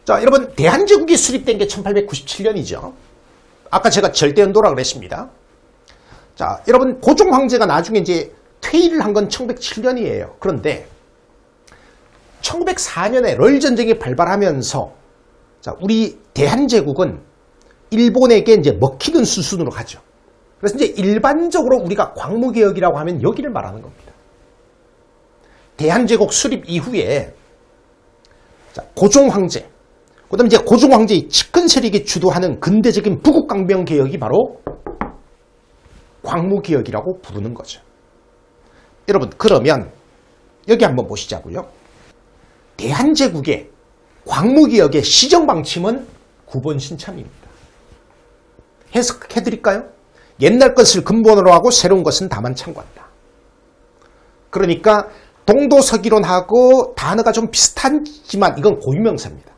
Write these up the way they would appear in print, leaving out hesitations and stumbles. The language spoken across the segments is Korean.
자, 여러분, 대한제국이 수립된 게 1897년이죠. 아까 제가 절대연도라고 그랬습니다. 자, 여러분, 고종 황제가 나중에 이제 퇴위를 한 건 1907년이에요. 그런데 1904년에 럴전쟁이 발발하면서 자, 우리 대한제국은 일본에게 이제 먹히는 수순으로 가죠. 그래서 이제 일반적으로 우리가 광무개혁이라고 하면 여기를 말하는 겁니다. 대한제국 수립 이후에 자, 고종 황제, 그 다음에 이제 고종 황제의 측근 세력이 주도하는 근대적인 부국강병 개혁이 바로 광무개혁이라고 부르는 거죠. 여러분, 그러면 여기 한번 보시자고요. 대한제국의 광무개혁의 시정방침은 구본신참입니다. 해석해드릴까요? 옛날 것을 근본으로 하고 새로운 것은 다만 참고한다. 그러니까 동도서기론하고 단어가 좀 비슷하지만 이건 고유명사입니다.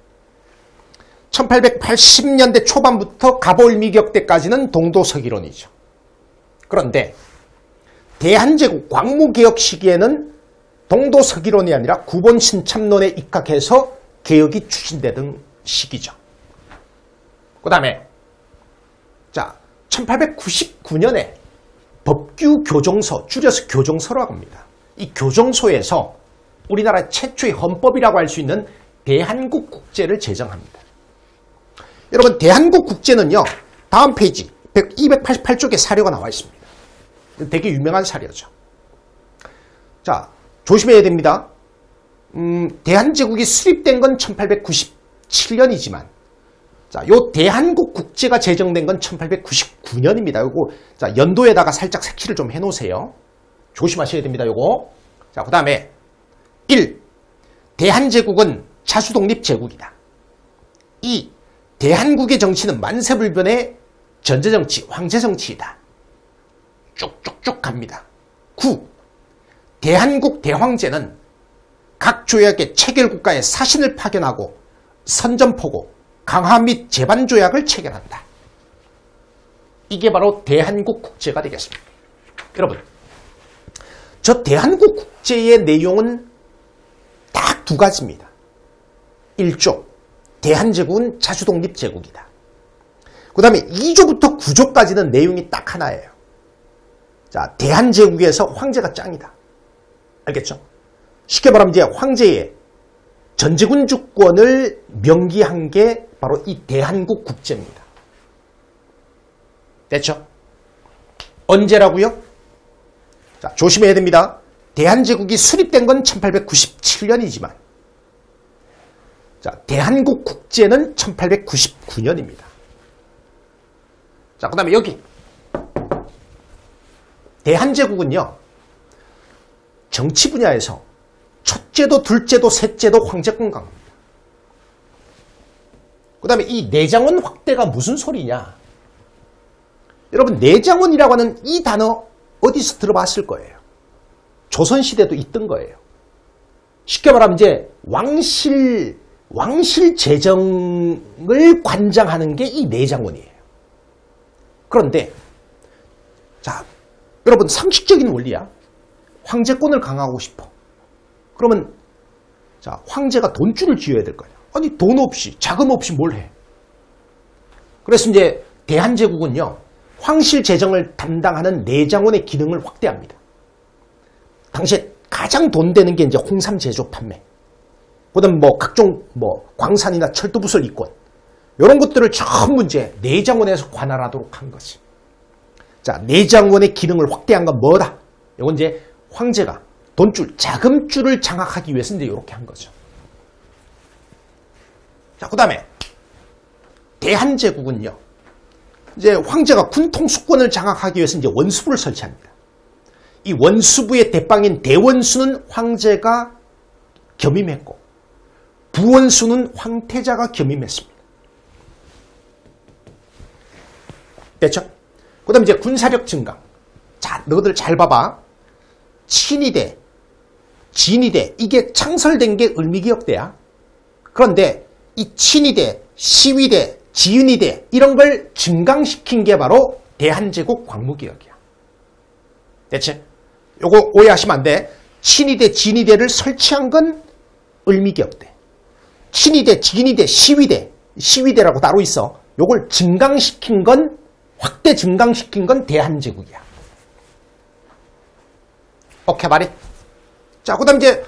1880년대 초반부터 갑오일미격 때까지는 동도서기론이죠. 그런데 대한제국 광무개혁 시기에는 동도서기론이 아니라 구본신참론에 입각해서 개혁이 추진되던 시기죠. 그 다음에 자, 1899년에 법규교정서, 줄여서 교정서라고 합니다. 이 교정서에서 우리나라 최초의 헌법이라고 할 수 있는 대한국국제를 제정합니다. 여러분, 대한국국제는요, 다음 페이지 288쪽에 사료가 나와 있습니다. 되게 유명한 사료죠. 자, 조심해야 됩니다. 대한제국이 수립된 건 1897년이지만 자, 요 대한국 국제가 제정된 건 1899년입니다. 요거 자, 연도에다가 살짝 색칠을 좀 해 놓으세요. 조심하셔야 됩니다. 요거. 자, 그다음에 1. 대한제국은 자수독립 제국이다. 2. 대한국의 정치는 만세불변의 전제정치, 황제정치이다. 쭉쭉쭉 갑니다. 9. 대한국 대황제는 각 조약의 체결국가에 사신을 파견하고 선전포고, 강화 및 재반 조약을 체결한다. 이게 바로 대한국 국제가 되겠습니다. 여러분, 저 대한국 국제의 내용은 딱 두 가지입니다. 1조, 대한제국은 자주독립 제국이다. 그 다음에 2조부터 9조까지는 내용이 딱 하나예요. 자, 대한제국에서 황제가 짱이다. 알겠죠? 쉽게 말하면 이제 황제의 전제군 주권을 명기한 게 바로 이 대한국 국제입니다. 됐죠? 언제라고요? 자, 조심해야 됩니다. 대한제국이 수립된 건 1897년이지만 자, 대한국 국제는 1899년입니다. 자, 그 다음에 여기 대한제국은요, 정치 분야에서 첫째도 둘째도 셋째도 황제권 강화입니다. 그 다음에 이 내장원 확대가 무슨 소리냐? 여러분, 내장원이라고 하는 이 단어 어디서 들어봤을 거예요? 조선시대도 있던 거예요. 쉽게 말하면 이제 왕실 재정을 관장하는 게 이 내장원이에요. 그런데 자, 여러분, 상식적인 원리야. 황제권을 강화하고 싶어. 그러면 자, 황제가 돈줄을 쥐어야 될 거야. 아니, 돈 없이, 자금 없이 뭘 해? 그래서 이제 대한제국은요, 황실 재정을 담당하는 내장원의 기능을 확대합니다. 당시에 가장 돈 되는 게 이제 홍삼 제조 판매, 그다음 뭐 각종 뭐 광산이나 철도부설 이권, 이런 것들을 전부 이제 내장원에서 관할하도록 한 거지. 자, 내장원의 기능을 확대한 건 뭐다? 이건 이제 황제가 돈줄, 자금줄을 장악하기 위해서 이제 이렇게 한 거죠. 자, 그 다음에 대한제국은요, 이제 황제가 군통수권을 장악하기 위해서 이제 원수부를 설치합니다. 이 원수부의 대빵인 대원수는 황제가 겸임했고, 부원수는 황태자가 겸임했습니다. 됐죠? 그 다음에 이제 군사력 증강. 자, 너희들 잘 봐봐. 친위대, 진위대, 이게 창설된 게 을미기역대야. 그런데 이 친위대, 시위대, 지은위대, 이런 걸 증강시킨 게 바로 대한제국 광무개혁이야. 됐지? 요거 오해하시면 안 돼. 친위대, 진위대를 설치한 건 을미기역대. 친위대, 직인위대, 시위대라고 따로 있어. 요걸 증강시킨 건, 확대 증강시킨 건 대한제국이야. 오케이, 말해. 자, 그 다음 이제,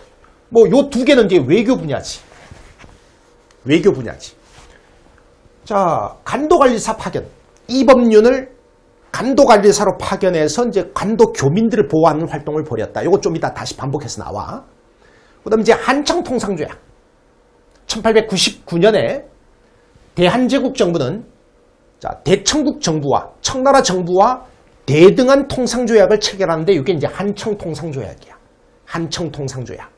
뭐, 요 두 개는 이제 외교 분야지. 외교 분야지. 자, 간도관리사 파견. 이범윤을 간도관리사로 파견해서 이제 간도 교민들을 보호하는 활동을 벌였다. 요거 좀 이따 다시 반복해서 나와. 그 다음 이제 한청통상조약. 1899년에 대한제국 정부는 자, 대청국 정부와 청나라 정부와 대등한 통상조약을 체결하는데 이게 이제 한청통상조약이야. 한청통상조약.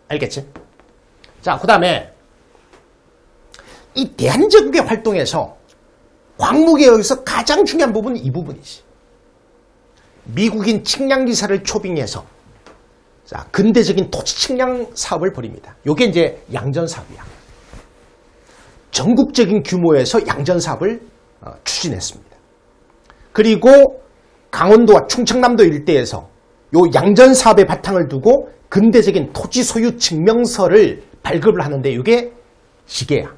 알겠지? 자, 그 다음에 이 대한제국의 활동에서 광무개혁에서 가장 중요한 부분은 이 부분이지. 미국인 측량기사를 초빙해서 자, 근대적인 토지 측량 사업을 벌입니다. 이게 이제 양전사업이야. 전국적인 규모에서 양전사업을 추진했습니다. 그리고 강원도와 충청남도 일대에서 이 양전사업의 바탕을 두고 근대적인 토지 소유 증명서를 발급을 하는데 이게 지계야.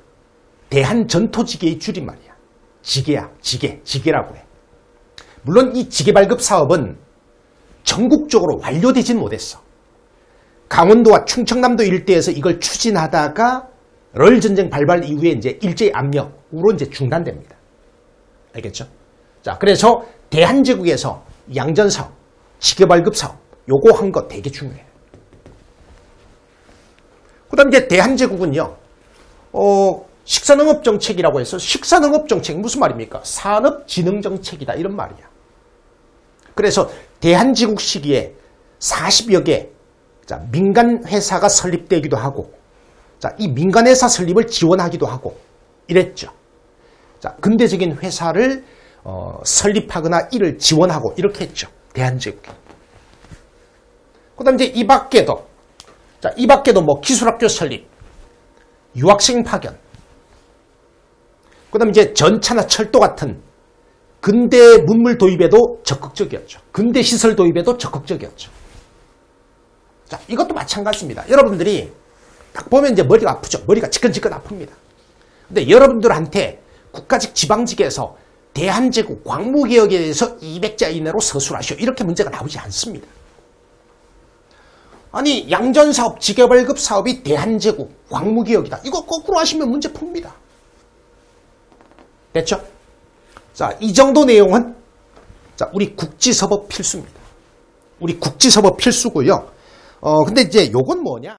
대한전토지계의 줄임말이야. 지계야. 지계라고 해. 물론 이 지계 발급 사업은 전국적으로 완료되진 못했어. 강원도와 충청남도 일대에서 이걸 추진하다가 러일전쟁 발발 이후에 이제 일제의 압력으로 이제 중단됩니다. 알겠죠? 자, 그래서 대한제국에서 양전사업, 지계발급사업 요거 한 거 되게 중요해요. 그 다음 이제 대한제국은요, 식산농업정책이라고 해서 식산농업정책 무슨 말입니까? 산업진흥정책이다 이런 말이야. 그래서 대한제국 시기에 40여 개 자, 민간회사가 설립되기도 하고 자, 이 민간회사 설립을 지원하기도 하고 이랬죠. 자, 근대적인 회사를 설립하거나 이를 지원하고 이렇게 했죠. 대한제국이. 그 다음 이제 이 밖에도 자, 이 밖에도 뭐 기술학교 설립, 유학생 파견, 그 다음 이제 전차나 철도 같은 근대 문물 도입에도 적극적이었죠. 근대 시설 도입에도 적극적이었죠. 자, 이것도 마찬가지입니다. 여러분들이 딱 보면 이제 머리가 아프죠. 머리가 지끈지끈 아픕니다. 근데 여러분들한테 국가직 지방직에서 대한제국 광무개혁에 대해서 200자 이내로 서술하시오. 이렇게 문제가 나오지 않습니다. 아니, 양전사업, 지계발급 사업이 대한제국 광무개혁이다. 이거 거꾸로 하시면 문제 풉니다. 됐죠? 자, 이 정도 내용은 자, 우리 국지서법 필수입니다. 우리 국지서법 필수고요. 근데 이제 요건 뭐냐?